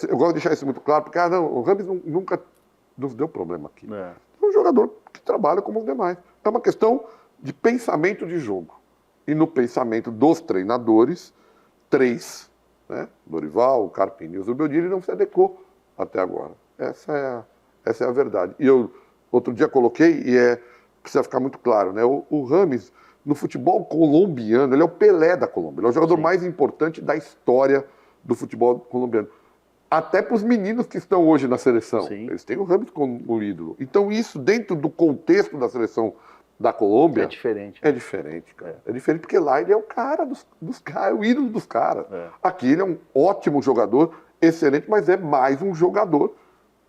Eu gosto de deixar isso muito claro, porque não, o Rames nunca nos deu problema aqui. É. É um jogador que trabalha como os demais. É uma questão de pensamento de jogo. E no pensamento dos treinadores, 3, né? Dorival, Carpini e o Zubeldia, não se adequou até agora. Essa é a verdade. E eu, outro dia, coloquei, e precisa ficar muito claro, né? O Rames, no futebol colombiano, ele é o Pelé da Colômbia. Ele é o jogador mais importante da história do futebol colombiano. Até para os meninos que estão hoje na seleção. Sim. Eles têm o Rames como ídolo. Então, isso, dentro do contexto da seleção da Colômbia... É diferente. É diferente, cara. É diferente porque lá ele é o cara dos caras, é o ídolo dos caras. É. Aqui ele é um ótimo jogador, excelente, mas é mais um jogador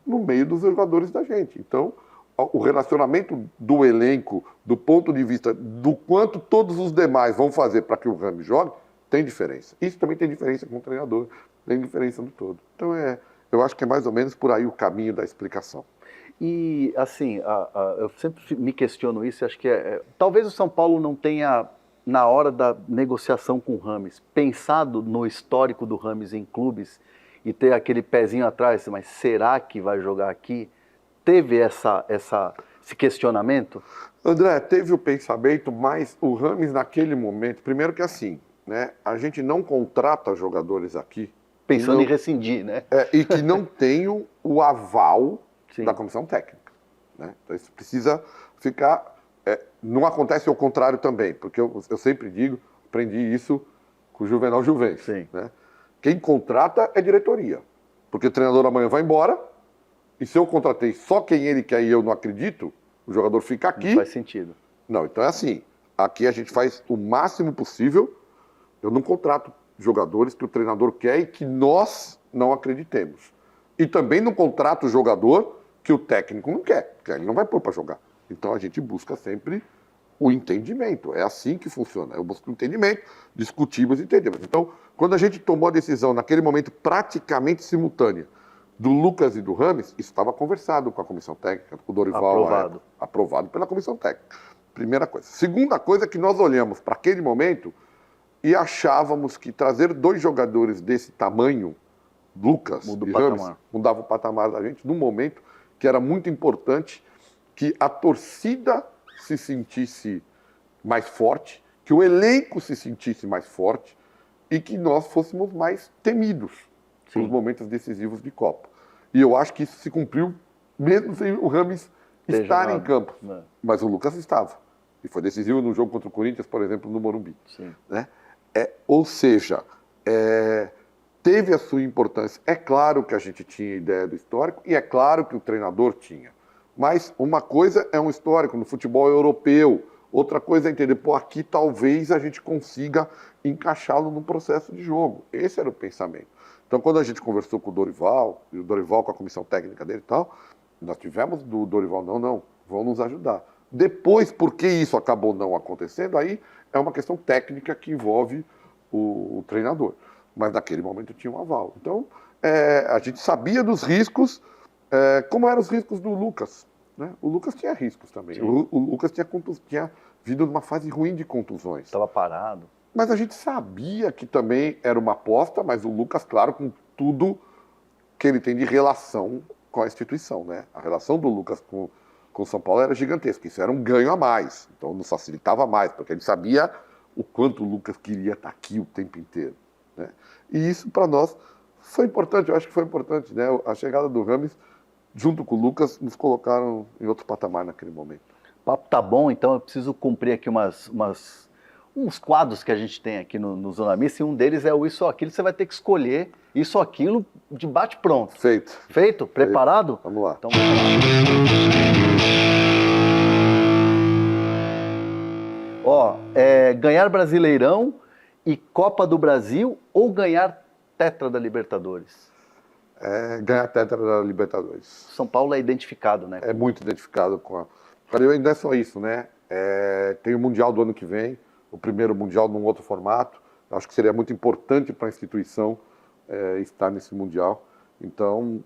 no meio dos jogadores da gente. Então, o relacionamento do elenco, do ponto de vista do quanto todos os demais vão fazer para que o Rames jogue, tem diferença. Isso também tem diferença com o treinador, tem diferença no todo. Então, eu acho que é mais ou menos por aí o caminho da explicação. E, assim, eu sempre me questiono isso, acho que talvez o São Paulo não tenha, na hora da negociação com o Rames, pensado no histórico do Rames em clubes e ter aquele pezinho atrás, mas será que vai jogar aqui? Teve esse questionamento? André, teve o pensamento, mas o Rames naquele momento, primeiro que assim, né, a gente não contrata jogadores aqui Pensando em rescindir, né? E que não tenham o aval Sim. da comissão técnica. Né? Então isso precisa ficar... não acontece ao contrário também, porque eu sempre digo, aprendi isso com o Juvenal Juvencio. Sim. Né? Quem contrata é diretoria, porque o treinador amanhã vai embora, e se eu contratei só quem ele quer e eu não acredito, o jogador fica aqui... Não faz sentido. Não, então é assim, aqui a gente faz o máximo possível, eu não contrato jogadores que o treinador quer e que nós não acreditemos. E também não contrato o jogador que o técnico não quer, porque ele não vai pôr para jogar. Então a gente busca sempre o entendimento. É assim que funciona. Eu busco o entendimento, discutimos e entendemos. Então, quando a gente tomou a decisão, naquele momento praticamente simultânea, do Lucas e do Rames, isso estava conversado com a comissão técnica, com o Dorival. Aprovado pela comissão técnica. Primeira coisa. Segunda coisa é que nós olhamos para aquele momento e achávamos que trazer 2 jogadores desse tamanho, Lucas e Rames, mudava o patamar da gente, num momento que era muito importante que a torcida se sentisse mais forte, que o elenco se sentisse mais forte e que nós fôssemos mais temidos nos momentos decisivos de Copa. E eu acho que isso se cumpriu mesmo sem o Rames estar em campo. Mas o Lucas estava. E foi decisivo no jogo contra o Corinthians, por exemplo, no Morumbi. Sim. Né? Ou seja, teve a sua importância. É claro que a gente tinha ideia do histórico e é claro que o treinador tinha. Mas uma coisa é um histórico no futebol europeu, outra coisa é entender, aqui talvez a gente consiga encaixá-lo no processo de jogo. Esse era o pensamento. Então, quando a gente conversou com o Dorival, e o Dorival com a comissão técnica dele e tal, nós tivemos do Dorival, não, vão nos ajudar. Depois, por que isso acabou não acontecendo, aí é uma questão técnica que envolve o treinador. Mas naquele momento tinha um aval. Então, a gente sabia dos riscos, como eram os riscos do Lucas. Né? O Lucas tinha riscos também. O Lucas tinha vindo numa fase ruim de contusões. Estava parado. Mas a gente sabia que também era uma aposta, mas o Lucas, claro, com tudo que ele tem de relação com a instituição. Né? A relação do Lucas com o São Paulo era gigantesca. Isso era um ganho a mais. Então, nos facilitava mais, porque ele sabia o quanto o Lucas queria estar aqui o tempo inteiro. Né? E isso, para nós, foi importante. Eu acho que foi importante. Né? A chegada do Rames, junto com o Lucas, nos colocaram em outro patamar naquele momento. O papo tá bom, então eu preciso cumprir aqui uns quadros que a gente tem aqui no Zona Mista, e um deles é o Isso ou Aquilo. Você vai ter que escolher isso ou aquilo de bate-pronto. Feito. Feito? Preparado? Vamos lá. Então, vamos lá. Ganhar Brasileirão e Copa do Brasil ou ganhar Tetra da Libertadores? Ganhar Tetra da Libertadores. São Paulo é identificado, né? É muito identificado com a... Cara, ainda é só isso, né? Tem o Mundial do ano que vem, o primeiro Mundial num outro formato. Eu acho que seria muito importante para a instituição estar nesse Mundial. Então,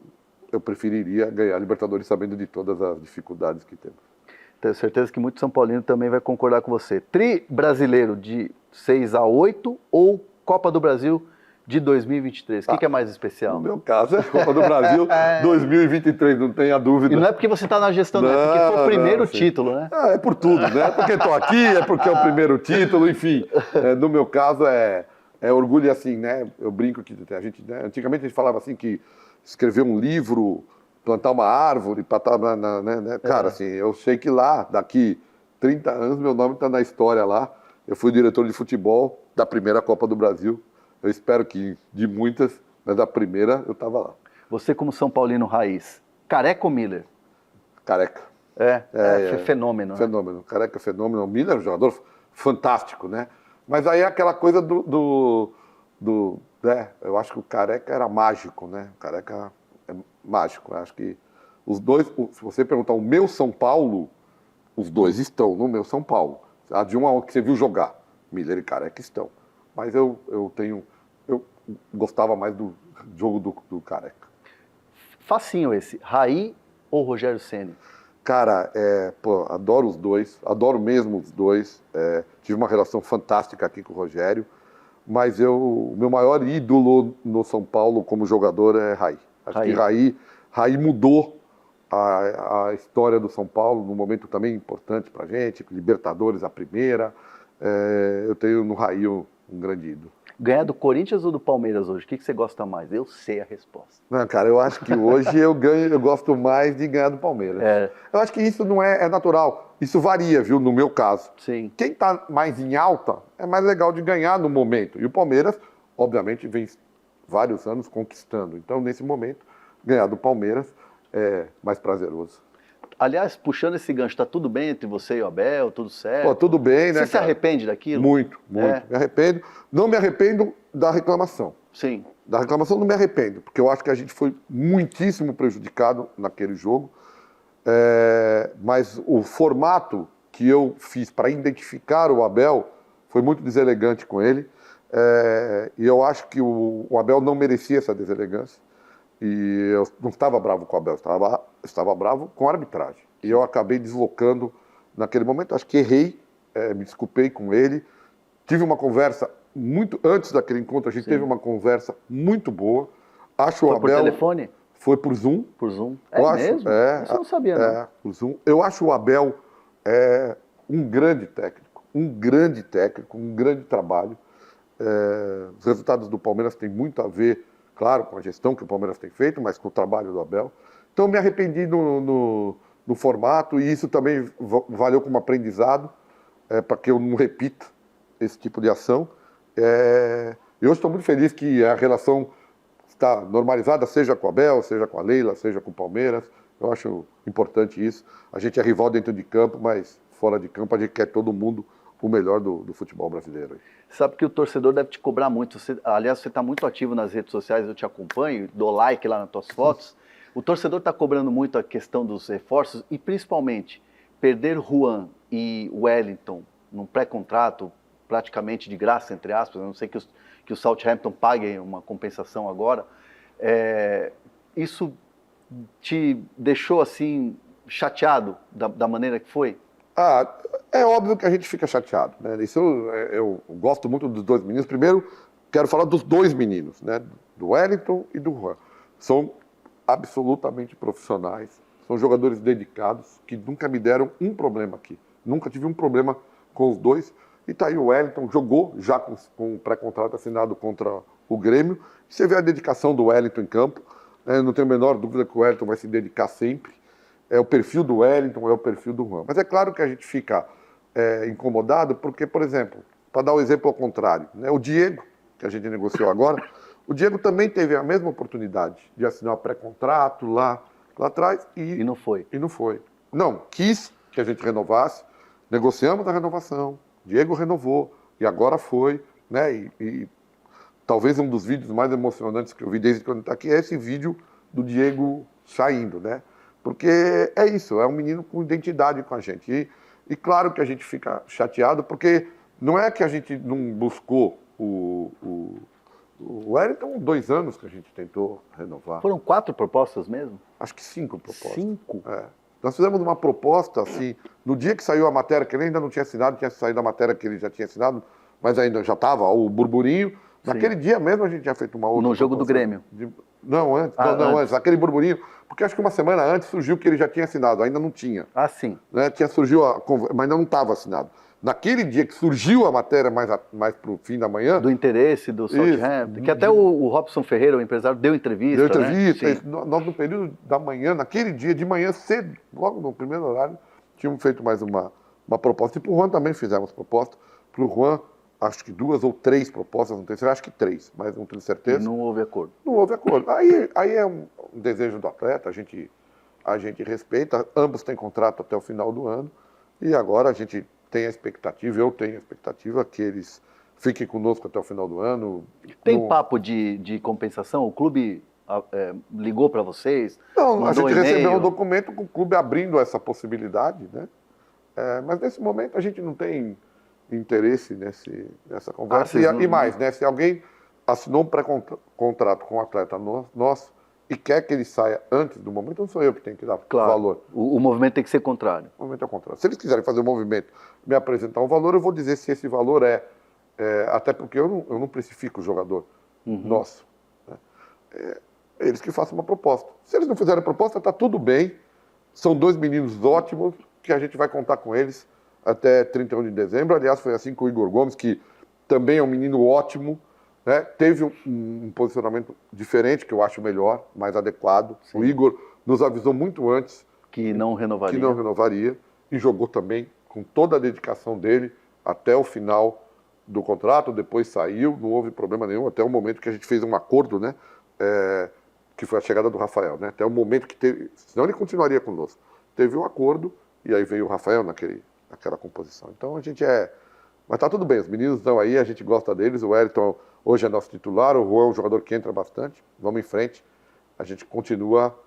eu preferiria ganhar a Libertadores sabendo de todas as dificuldades que temos. Tenho certeza que muito São Paulino também vai concordar com você. Tri brasileiro de 6 a 8 ou Copa do Brasil de 2023, o que é mais especial? No meu caso, é a Copa do Brasil 2023, não tenha dúvida. E não é porque você está na gestão, não, é porque foi o primeiro sim. título, né? É por tudo, né? É porque estou aqui, é porque é o primeiro título, enfim. No meu caso, é orgulho assim, né? Eu brinco que a gente, né? Antigamente a gente falava assim que escrever um livro, plantar uma árvore, plantar, né? Cara, assim, eu sei que lá, daqui 30 anos, meu nome está na história lá. Eu fui diretor de futebol da primeira Copa do Brasil. Eu espero que de muitas, mas da primeira eu estava lá. Você como São Paulino raiz, Careca ou Miller? Careca. Fenômeno. Fenômeno. Né? Careca, fenômeno. O Miller é um jogador fantástico, né? Mas aí é aquela coisa eu acho que o Careca era mágico, né? O Careca é mágico. Eu acho que os dois, se você perguntar o meu São Paulo, os dois estão no meu São Paulo. A de um que você viu jogar, Miller e Careca estão. Mas eu gostava mais do jogo do Careca. Facinho esse. Raí ou Rogério Ceni? Cara, adoro os dois, adoro mesmo os dois. Tive uma relação fantástica aqui com o Rogério, mas o meu maior ídolo no São Paulo como jogador é Raí. Acho que Raí mudou a história do São Paulo num momento também importante pra gente, Libertadores a primeira. Eu tenho no Raí um grande ídolo. Ganhar do Corinthians ou do Palmeiras hoje? O que você gosta mais? Eu sei a resposta. Não, cara, eu acho que hoje eu gosto mais de ganhar do Palmeiras. Eu acho que isso não é natural. Isso varia, viu, no meu caso. Sim. Quem tá mais em alta é mais legal de ganhar no momento. E o Palmeiras, obviamente, vem vários anos conquistando. Então, nesse momento, ganhar do Palmeiras é mais prazeroso. Aliás, puxando esse gancho, tá tudo bem entre você e o Abel? Tudo certo? Pô, tudo bem, né, Você se arrepende daquilo? Muito. Me arrependo. Não me arrependo da reclamação. Sim. Da reclamação não me arrependo, porque eu acho que a gente foi muitíssimo prejudicado naquele jogo. Mas o formato que eu fiz para identificar o Abel foi muito deselegante com ele. E eu acho que o Abel não merecia essa deselegância. E eu não estava bravo com o Abel, estava bravo com a arbitragem. E eu acabei deslocando naquele momento. Acho que errei, me desculpei com ele. Tive uma conversa muito antes daquele encontro, a gente teve uma conversa muito boa. Acho o Abel. Foi por telefone? Foi por Zoom. Por Zoom? Mesmo? Isso eu não sabia, não. Por Zoom. Eu acho o Abel um grande técnico, um grande trabalho. Os resultados do Palmeiras têm muito a ver, claro, com a gestão que o Palmeiras tem feito, mas com o trabalho do Abel. Então, eu me arrependi no formato e isso também valeu como aprendizado para que eu não repita esse tipo de ação. E hoje estou muito feliz que a relação está normalizada, seja com o Abel, seja com a Leila, seja com o Palmeiras. Eu acho importante isso. A gente é rival dentro de campo, mas fora de campo a gente quer todo mundo o melhor do futebol brasileiro. Sabe que o torcedor deve te cobrar muito. Aliás, você está muito ativo nas redes sociais, eu te acompanho, dou like lá nas tuas fotos. O torcedor está cobrando muito a questão dos reforços e, principalmente, perder Juan e Wellington num pré-contrato, praticamente de graça, entre aspas, a não sei que o Southampton pague uma compensação agora. Isso te deixou, assim, chateado da maneira que foi? É óbvio que a gente fica chateado, né? Isso eu gosto muito dos dois meninos. Primeiro, quero falar dos dois meninos, né? Do Wellington e do Juan. São absolutamente profissionais, são jogadores dedicados que nunca me deram um problema aqui. Nunca tive um problema com os dois. E tá aí o Wellington, jogou já com um pré-contrato assinado contra o Grêmio. Você vê a dedicação do Wellington em campo, né? Não tenho a menor dúvida que o Wellington vai se dedicar sempre. É o perfil do Wellington, é o perfil do Juan. Mas é claro que a gente fica incomodado porque, por exemplo, para dar o exemplo ao contrário, né? O Diego, que a gente negociou agora, o Diego também teve a mesma oportunidade de assinar pré-contrato lá atrás e não foi. E não foi. Não, quis que a gente renovasse, negociamos a renovação, Diego renovou e agora foi, né? E talvez um dos vídeos mais emocionantes que eu vi desde quando está aqui é esse vídeo do Diego saindo, né? Porque é isso, é um menino com identidade com a gente. E claro que a gente fica chateado, porque não é que a gente não buscou o Wellington, 2 anos que a gente tentou renovar. Foram 4 propostas mesmo? Acho que 5 propostas. 5? Nós fizemos uma proposta, assim, no dia que saiu a matéria, que ele ainda não tinha assinado, tinha saído a matéria que ele já tinha assinado, mas ainda já estava o burburinho. Naquele dia mesmo a gente tinha feito uma outra... No jogo do Grêmio. Não, antes. Antes. Aquele burburinho. Porque acho que uma semana antes surgiu que ele já tinha assinado, ainda não tinha. Ah, sim. Né? Mas ainda não estava assinado. Naquele dia que surgiu a matéria mais para o fim da manhã... Do interesse do Southampton, que até o Robson Ferreira, o empresário, deu entrevista. Deu entrevista. Né? Nós, no período da manhã, naquele dia, de manhã cedo, logo no primeiro horário, tínhamos feito mais uma proposta. E para o Juan também fizemos proposta. Para o Juan, acho que 2 ou 3 propostas, não tenho certeza, acho que 3, mas não tenho certeza. E não houve acordo. Não houve acordo. Aí é um desejo do atleta, a gente respeita, ambos têm contrato até o final do ano, e agora a gente tem a expectativa, eu tenho a expectativa que eles fiquem conosco até o final do ano. Tem papo de compensação? O clube ligou para vocês? Não, a gente recebeu um e-mail? documento com o clube abrindo essa possibilidade, né? Mas nesse momento a gente não tem interesse nessa conversa. E mais, né? Se alguém assinou um pré-contrato com um atleta nosso e quer que ele saia antes do momento, não sou eu que tenho que dar valor. O movimento tem que ser contrário. O movimento é o contrário. Se eles quiserem fazer o movimento, me apresentar um valor, eu vou dizer se esse valor até porque eu não precifico o jogador nosso. Né? Eles que façam uma proposta. Se eles não fizerem a proposta, está tudo bem. São 2 meninos ótimos, que a gente vai contar com eles até 31 de dezembro. Aliás, foi assim com o Igor Gomes, que também é um menino ótimo, né? Teve um posicionamento diferente, que eu acho melhor, mais adequado. Sim. O Igor nos avisou muito antes que não renovaria. E jogou também com toda a dedicação dele até o final do contrato. Depois saiu, não houve problema nenhum, até o momento que a gente fez um acordo, né? Que foi a chegada do Rafael, né? Até o momento que teve, senão ele continuaria conosco. Teve um acordo e aí veio o Rafael naquela composição. Então a gente mas tá tudo bem, os meninos estão aí, a gente gosta deles. O Wellington hoje é nosso titular, o Juan é um jogador que entra bastante. Vamos em frente. A gente continua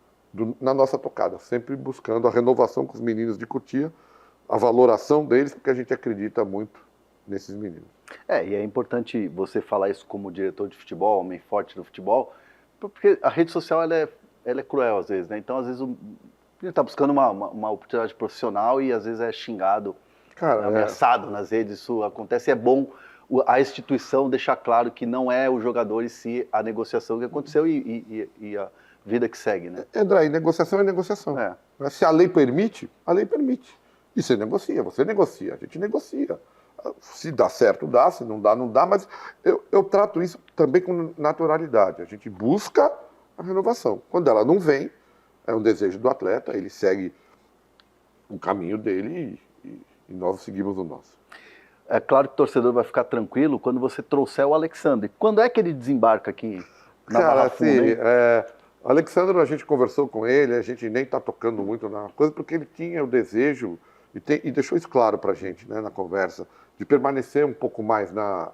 na nossa tocada, sempre buscando a renovação com os meninos de Cotia, a valoração deles, porque a gente acredita muito nesses meninos. E é importante você falar isso como diretor de futebol, homem forte do futebol, porque a rede social ela é cruel às vezes, né? Então às vezes ele está buscando uma oportunidade profissional e às vezes é xingado, ameaçado nas redes, isso acontece. É bom a instituição deixar claro que não é o jogador e sim a negociação que aconteceu e a vida que segue, né? André, negociação é negociação. Se a lei permite, a lei permite. E você negocia, a gente negocia. Se dá certo, dá, se não dá, não dá, mas eu trato isso também com naturalidade. A gente busca a renovação. Quando ela não vem, é um desejo do atleta, ele segue o caminho dele e nós seguimos o nosso. É claro que o torcedor vai ficar tranquilo quando você trouxer o Alexandre. Quando é que ele desembarca aqui na Barra Funda? O Alexandre, a gente conversou com ele, a gente nem está tocando muito na coisa, porque ele tinha o desejo, e deixou isso claro para a gente, né, na conversa, de permanecer um pouco mais na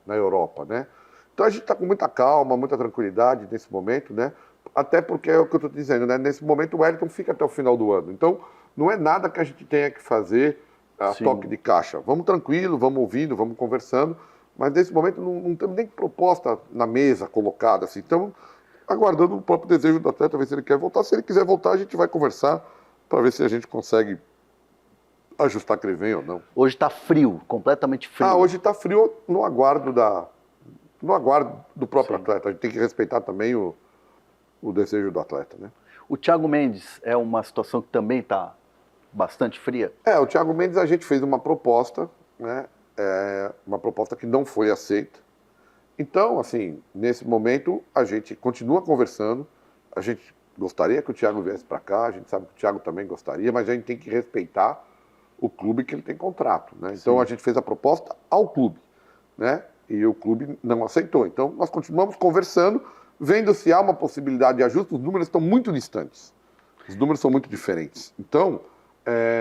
Europa, né? Então a gente está com muita calma, muita tranquilidade nesse momento, né? Até porque é o que eu estou dizendo, né? Nesse momento o Wellington fica até o final do ano. Então não é nada que a gente tenha que fazer a toque de caixa. Vamos tranquilo, vamos ouvindo, vamos conversando, mas nesse momento não temos nem proposta na mesa colocada, assim. Então, aguardando o próprio desejo do atleta, ver se ele quer voltar. Se ele quiser voltar, a gente vai conversar para ver se a gente consegue ajustar que ele vem ou não. Hoje está frio, completamente frio. Hoje está frio no aguardo do próprio atleta. A gente tem que respeitar também o desejo do atleta, né? O Thiago Mendes é uma situação que também está bastante fria? O Thiago Mendes, a gente fez uma proposta, né? Uma proposta que não foi aceita. Então, assim, nesse momento, a gente continua conversando, a gente gostaria que o Thiago viesse para cá, a gente sabe que o Thiago também gostaria, mas a gente tem que respeitar o clube que ele tem contrato, né? Então, a gente fez a proposta ao clube, né? E o clube não aceitou. Então, nós continuamos conversando, vendo se há uma possibilidade de ajuste. Os números estão muito distantes. Os números são muito diferentes. Então,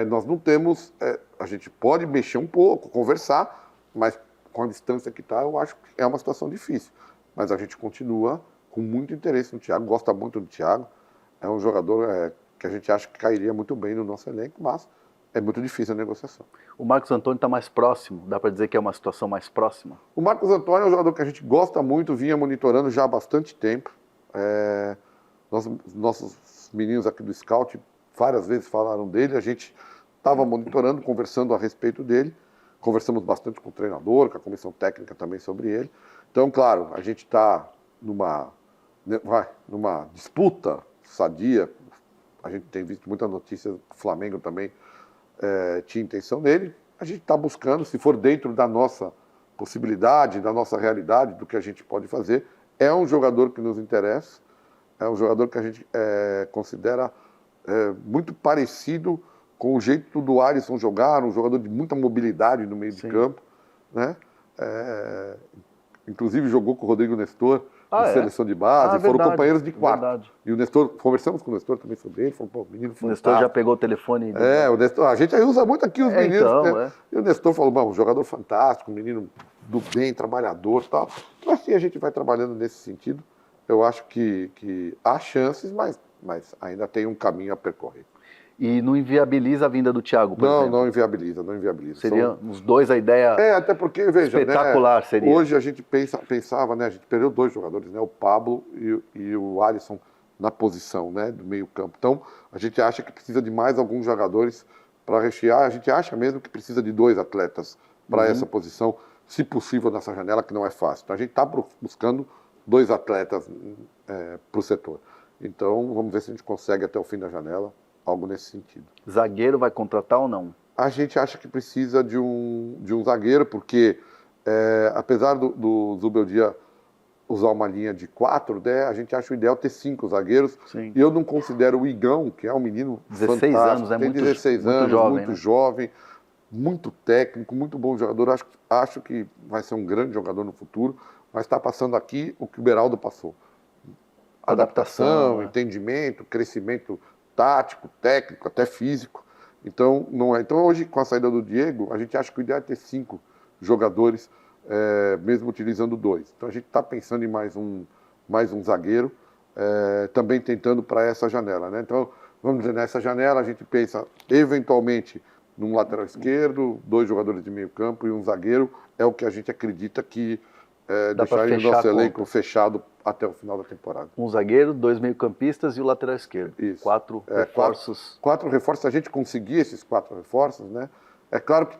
nós não temos... a gente pode mexer um pouco, conversar, mas com a distância que está, eu acho que é uma situação difícil. Mas a gente continua com muito interesse no Thiago, gosta muito do Thiago. É um jogador que a gente acha que cairia muito bem no nosso elenco, mas é muito difícil a negociação. O Marcos Antônio está mais próximo? Dá para dizer que é uma situação mais próxima? O Marcos Antônio é um jogador que a gente gosta muito, vinha monitorando já há bastante tempo. Nossos meninos aqui do Scout várias vezes falaram dele, a gente estava monitorando, conversando a respeito dele. Conversamos bastante com o treinador, com a comissão técnica também sobre ele. Então, claro, a gente está numa disputa sadia. A gente tem visto muitas notícias, o Flamengo também tinha intenção nele. A gente está buscando, se for dentro da nossa possibilidade, da nossa realidade, do que a gente pode fazer. É um jogador que nos interessa, é um jogador que a gente considera muito parecido com o jeito do Alisson jogar, um jogador de muita mobilidade no meio de campo, né? Inclusive jogou com o Rodrigo Nestor na seleção de base, foram companheiros de quarto. Verdade. E o Nestor, conversamos com o Nestor também sobre ele, falou, pô, menino fantástico. O Nestor já pegou o telefone. O Nestor, a gente aí usa muito aqui os meninos. Então, né? E o Nestor falou, bom, um jogador fantástico, um menino do bem, trabalhador e tal. Então assim a gente vai trabalhando nesse sentido. Eu acho que há chances, mas ainda tem um caminho a percorrer. E não inviabiliza a vinda do Thiago, por exemplo? Não inviabiliza. Seriam os dois a ideia até porque, veja, espetacular, né, seria. Hoje a gente pensava, né, a gente perdeu 2 jogadores, né, o Pablo e o Alisson na posição, né, do meio campo. Então, a gente acha que precisa de mais alguns jogadores para rechear, a gente acha mesmo que precisa de 2 atletas para essa posição, se possível nessa janela, que não é fácil. Então, a gente está buscando 2 atletas para o setor. Então, vamos ver se a gente consegue até o fim da janela algo nesse sentido. Zagueiro vai contratar ou não? A gente acha que precisa de um zagueiro, porque apesar do Zubeldia usar uma linha de 4, né, a gente acha o ideal ter 5 zagueiros. Sim. E eu não considero o Igão, que é um menino 16 fantástico, anos, tem muito, 16 anos, jovem, muito né? jovem, muito técnico, muito bom jogador. Acho que vai ser um grande jogador no futuro, mas está passando aqui o que o Beraldo passou. Adaptação, entendimento, crescimento tático, técnico, até físico. Então, não é. Então, hoje, com a saída do Diego, a gente acha que o ideal é ter 5 jogadores, mesmo utilizando 2. Então, a gente está pensando em mais um zagueiro, também tentando para essa janela, né? Então, vamos dizer, nessa janela, a gente pensa, eventualmente, num lateral esquerdo, 2 jogadores de meio campo e um zagueiro, é o que a gente acredita que deixaria o nosso elenco fechado até o final da temporada. Um zagueiro, 2 meio-campistas e o lateral esquerdo. Isso. 4 reforços. 4 reforços, se a gente conseguir esses 4 reforços, né? É claro que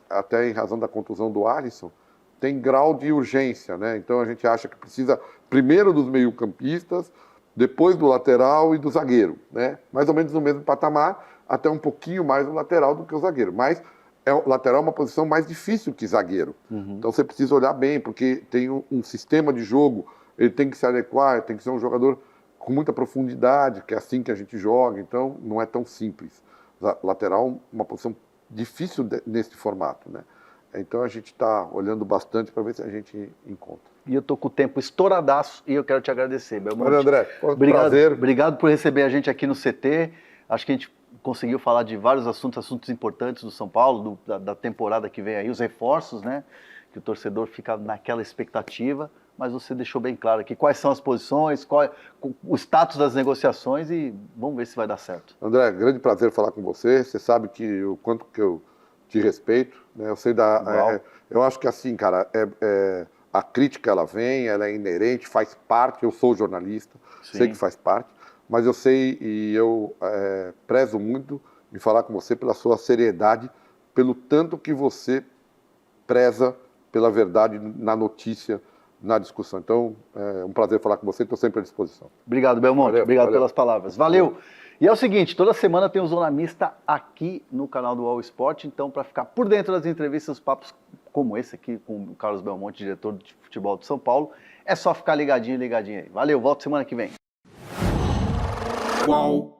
até em razão da contusão do Alisson, tem grau de urgência, né? Então a gente acha que precisa primeiro dos meio-campistas, depois do lateral e do zagueiro, né? Mais ou menos no mesmo patamar, até um pouquinho mais o lateral do que o zagueiro. Mas o lateral é uma posição mais difícil que zagueiro. Então você precisa olhar bem, porque tem um sistema de jogo, ele tem que se adequar, tem que ser um jogador com muita profundidade, que é assim que a gente joga, então não é tão simples. Lateral é uma posição difícil nesse formato, né? Então a gente está olhando bastante para ver se a gente encontra. E eu tô com o tempo estouradaço e eu quero te agradecer, Belmonte. Olha, André, foi um prazer. Obrigado por receber a gente aqui no CT. Acho que a gente conseguiu falar de vários assuntos importantes do São Paulo, da temporada que vem aí, os reforços, né? Que o torcedor fica naquela expectativa, mas você deixou bem claro aqui quais são as posições, qual o status das negociações e vamos ver se vai dar certo. André, grande prazer falar com você. Você sabe que o quanto que eu te respeito, né? Eu sei eu acho que assim, cara, a crítica ela vem, ela é inerente, faz parte. Eu sou jornalista, sei que faz parte. Mas eu sei e eu prezo muito em falar com você pela sua seriedade, pelo tanto que você preza pela verdade na notícia, na discussão. Então, é um prazer falar com você, estou sempre à disposição. Obrigado, Belmonte. Obrigado pelas palavras. Valeu! E é o seguinte, toda semana tem o Zona Mista aqui no canal do UOL Esporte, então para ficar por dentro das entrevistas, papos como esse aqui com o Carlos Belmonte, diretor de futebol de São Paulo, é só ficar ligadinho aí. Valeu, volto semana que vem. Uau.